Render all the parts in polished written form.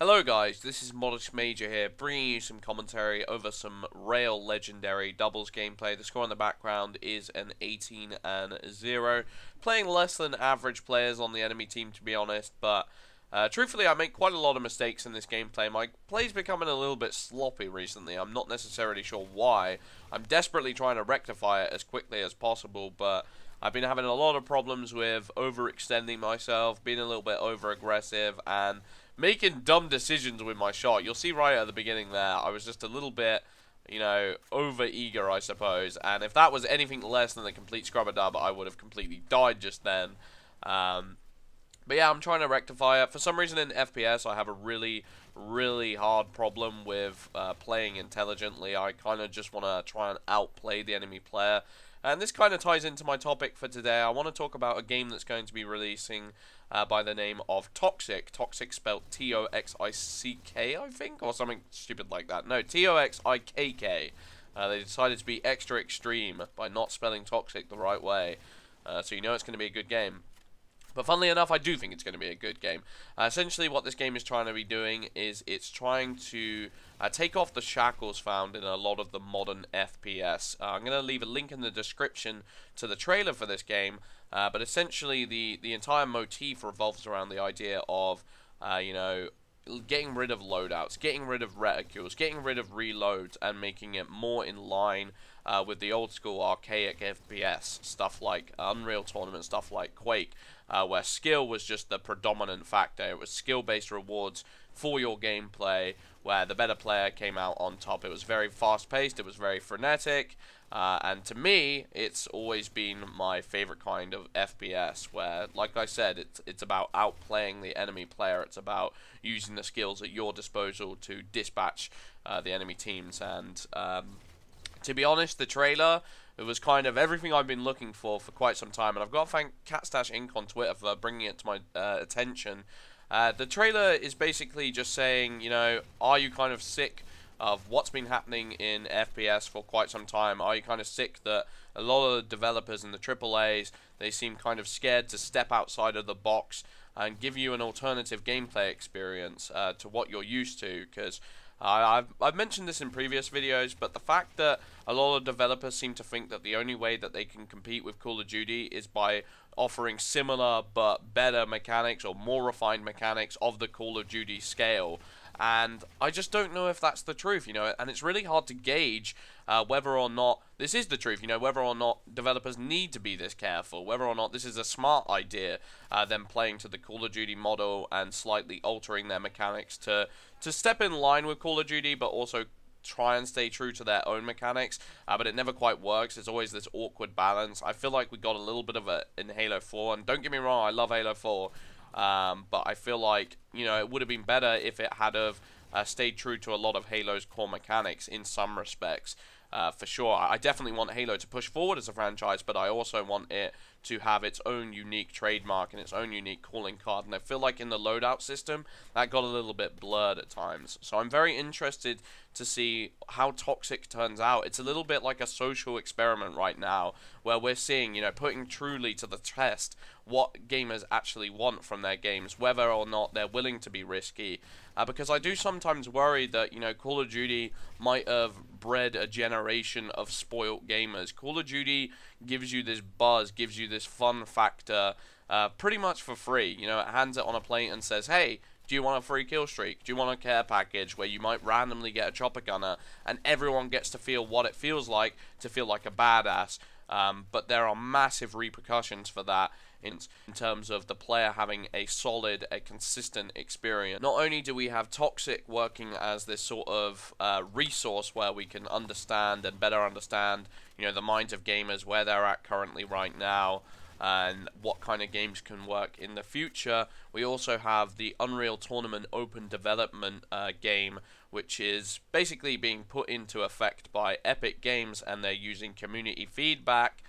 Hello guys, this is Modest Major here, bringing you some commentary over some Rail Legendary doubles gameplay. The score in the background is an 18-0, playing less than average players on the enemy team, to be honest, but truthfully I make quite a lot of mistakes in this gameplay. My play's becoming a little bit sloppy recently. I'm not necessarily sure why. I'm desperately trying to rectify it as quickly as possible, but I've been having a lot of problems with overextending myself, being a little bit over-aggressive, and making dumb decisions with my shot. You'll see right at the beginning there, I was just a little bit, over-eager, I suppose. And if that was anything less than a complete scrub-a-dub, I would have completely died just then. But yeah, I'm trying to rectify it. For some reason in FPS, I have a really hard problem with playing intelligently. I kind of just want to try and outplay the enemy player. And this kind of ties into my topic for today. I want to talk about a game that's going to be releasing by the name of Toxic. Toxic spelled T-O-X-I-C-K, I think, or something stupid like that. No, T-O-X-I-K-K. They decided to be extra extreme by not spelling Toxic the right way. So you know it's going to be a good game. But funnily enough, I do think it's going to be a good game. Essentially, what this game is trying to be doing is it's trying to take off the shackles found in a lot of the modern FPS. I'm going to leave a link in the description to the trailer for this game. But essentially, the entire motif revolves around the idea of, getting rid of loadouts, getting rid of reticules, getting rid of reloads, and making it more in line with the old school archaic FPS, stuff like Unreal Tournament, stuff like Quake, where skill was just the predominant factor. It was skill-based rewards for your gameplay, where the better player came out on top. It was very fast-paced, it was very frenetic, and to me, it's always been my favorite kind of FPS, where, like I said, it's about outplaying the enemy player. It's about using the skills at your disposal to dispatch the enemy teams. And to be honest, the trailer, it was kind of everything I've been looking for quite some time, and I've got to thank Catstash Inc. on Twitter for bringing it to my attention. The trailer is basically just saying, are you kind of sick of what's been happening in FPS for quite some time? Are you kind of sick that a lot of the developers in the AAAs, they seem kind of scared to step outside of the box and give you an alternative gameplay experience to what you're used to? Because I've mentioned this in previous videos, but the fact that a lot of developers seem to think that the only way that they can compete with Call of Duty is by offering similar but better mechanics or more refined mechanics of the Call of Duty scale. And I just don't know if that's the truth, and it's really hard to gauge whether or not this is the truth, whether or not developers need to be this careful, whether or not this is a smart idea, them playing to the Call of Duty model and slightly altering their mechanics to step in line with Call of Duty, but also try and stay true to their own mechanics, but it never quite works. It's always this awkward balance. I feel like we got a little bit of it in Halo 4, and don't get me wrong, I love Halo 4, but I feel like, it would have been better if it had stayed true to a lot of Halo's core mechanics in some respects. For sure, I definitely want Halo to push forward as a franchise, but I also want it to have its own unique trademark and its own unique calling card, and I feel like in the loadout system, that got a little bit blurred at times. So I'm very interested to see how Toxic turns out. It's a little bit like a social experiment right now, where we're seeing, putting truly to the test what gamers actually want from their games, whether or not they're willing to be risky, because I do sometimes worry that, Call of Duty might have bred a generation of spoilt gamers. Call of Duty gives you this buzz, gives you this fun factor, pretty much for free. It hands it on a plate and says, hey, do you want a free kill streak? Do you want a care package where you might randomly get a chopper gunner, and everyone gets to feel what it feels like to feel like a badass? But there are massive repercussions for that in terms of the player having a solid, a consistent experience. Not only do we have Toxic working as this sort of resource where we can understand and better understand, the minds of gamers, where they're at currently right now, and what kind of games can work in the future. We also have the Unreal Tournament open development game, which is basically being put into effect by Epic Games, and they're using community feedback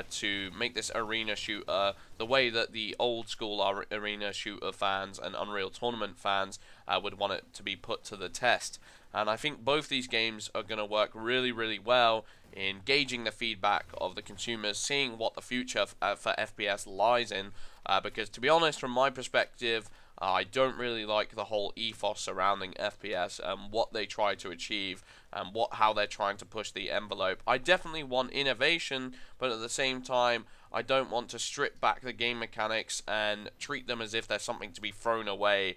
to make this arena shooter the way that the old school arena shooter fans and Unreal Tournament fans would want it to be put to the test. And I think both these games are going to work really well in gauging the feedback of the consumers, seeing what the future for FPS lies in, because to be honest, from my perspective, I don't really like the whole ethos surrounding FPS and what they try to achieve and how they're trying to push the envelope. I definitely want innovation, but at the same time, I don't want to strip back the game mechanics and treat them as if they're something to be thrown away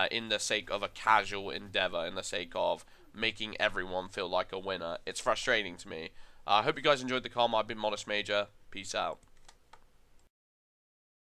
in the sake of a casual endeavor, in the sake of making everyone feel like a winner. It's frustrating to me. I hope you guys enjoyed the com. I've been Modest Major. Peace out.